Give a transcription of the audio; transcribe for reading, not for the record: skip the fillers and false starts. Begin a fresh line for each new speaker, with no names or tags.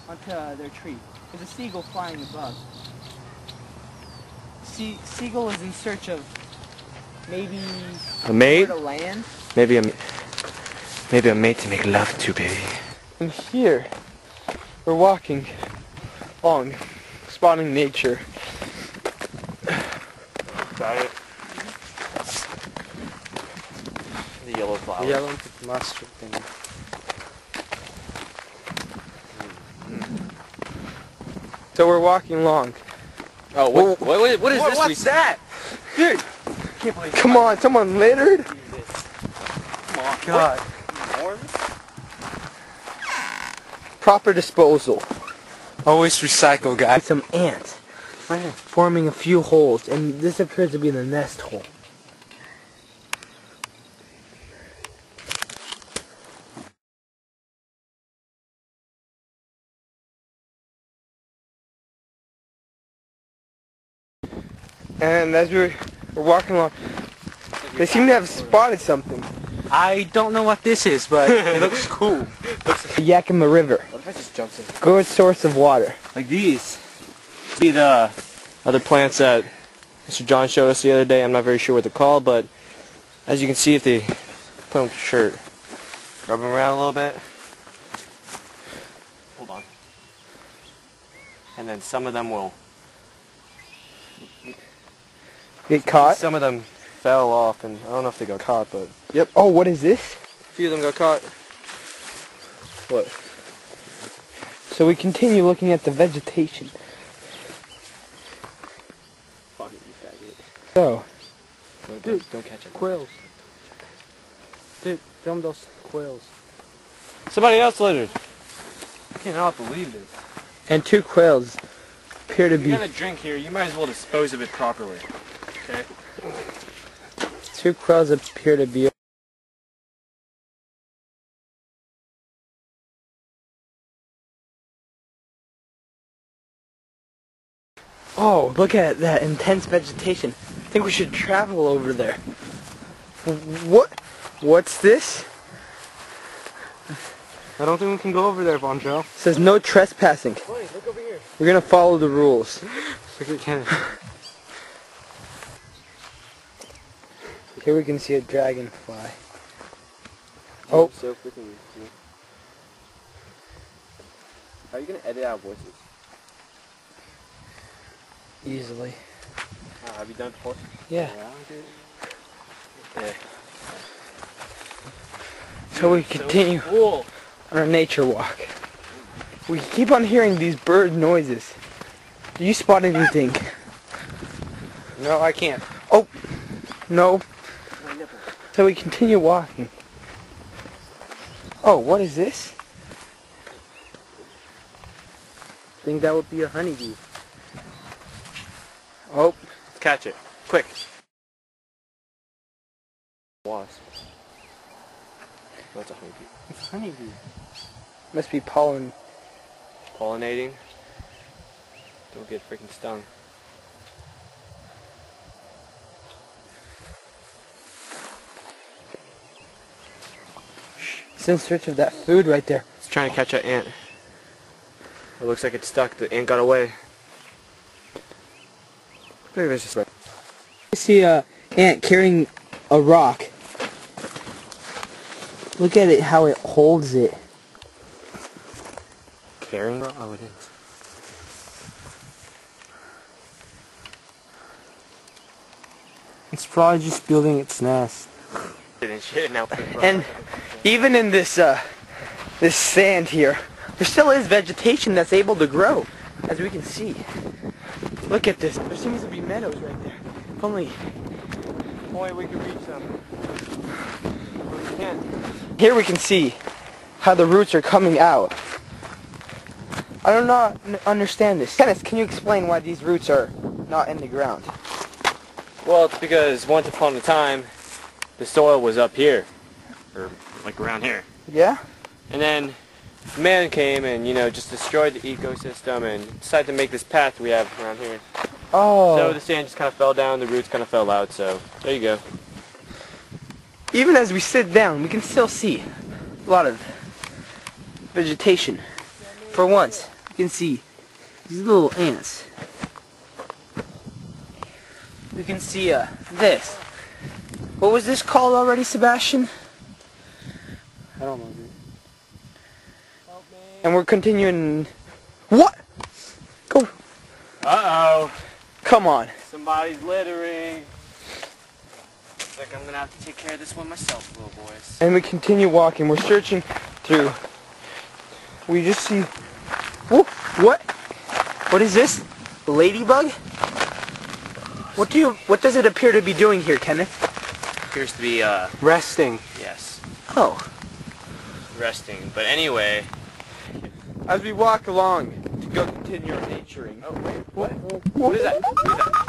onto their tree. There's a seagull flying above. Seagull is in search of maybe
a mate?
To land.
Maybe a mate to make love to, baby.
And here, we're walking along, spotting nature.
Got it. The yellow flower.
The yellow mustard thing. So we're walking along.
Oh, what is this?
What's that?
Dude!
Come on, someone littered?
Come on.
God. Proper disposal.
Always recycle, guys.
Some ants forming a few holes, and this appears to be the nest hole.
And as we're walking along, they seem to have spotted something.
I don't know what this is, but it looks cool.
The Yakima River,
What if I just jumped in?
good source of water.
Like these. Be the other plants that Mr. John showed us the other day. I'm not very sure what they're called, but as you can see if they put on the shirt, rub them around a little bit. Hold on. And then some of them will.
Get caught?
Some of them fell off, and I don't know if they got caught, but
Yep. Oh, what is this?
a few of them got caught. What?
So we continue looking at the vegetation.
Fuck it, you faggot.
So,
Don't catch it.
quails. Dude, film those quails.
Somebody else littered. I cannot believe this.
And two quails appear to
If
be.
you're gonna drink here, you might as well dispose of it properly. Okay?
Two quails appear to be. Oh, look at that intense vegetation. I think we should travel over there. What? What's this?
I don't think we can go over there, Bonjo.
It says no trespassing.
Wait, look over here.
We're gonna follow the rules.
Look, we can.
Here we can see a dragonfly. Oh.
So freaking cool. How are you gonna edit out voices?
Easily.
Have you done it before?
Yeah.
Yeah.
So we continue
Cool.
on our nature walk. We keep on hearing these bird noises. Do you spot anything?
No, I can't.
Oh, no. So we continue walking. Oh, what is this?
I think that would be a honeybee.
Oh,
Let's catch it. Quick. Wasp. That's a honeybee.
it's honeybee. Must be pollen.
Pollinating. Don't get freaking stung.
It's in search of that food right there.
It's trying to catch an ant. It looks like it's stuck. The ant got away. Maybe it's just right.
I see a ant carrying a rock. Look at it, how it holds it.
Carrying? Oh, it is.
It's probably just building its nest.
And shit now.
And even in this this sand here, there still is vegetation that's able to grow, as we can see. Look at this. There seems to be meadows right there. If only
Boy, we could reach them. But we can't.
here we can see how the roots are coming out. I do not understand this. Kenneth, can you explain why these roots are not in the ground?
Well, it's because once upon a time, the soil was up here. Or, like, around here.
Yeah?
And then man came and, you know, just destroyed the ecosystem and decided to make this path we have around here.
Oh.
So the sand just kind of fell down, the roots kind of fell out, so there you go.
Even as we sit down, we can still see a lot of vegetation. For once, can see these little ants. We can see this. What was this called already, Sebastian?
I don't know, dude.
And we're continuing. What? Go.
Uh-oh.
Come on.
Somebody's littering. Looks like I'm gonna have to take care of this one myself, little boys.
And we continue walking. We're searching through. We just see. Whoa, what? What is this? A ladybug? What does it appear to be doing here, Kenneth?
Appears to be,
Resting.
yes,
Oh.
resting. But anyway.
As we walk along to go continue our naturing.
Oh, wait, what is that? What is that?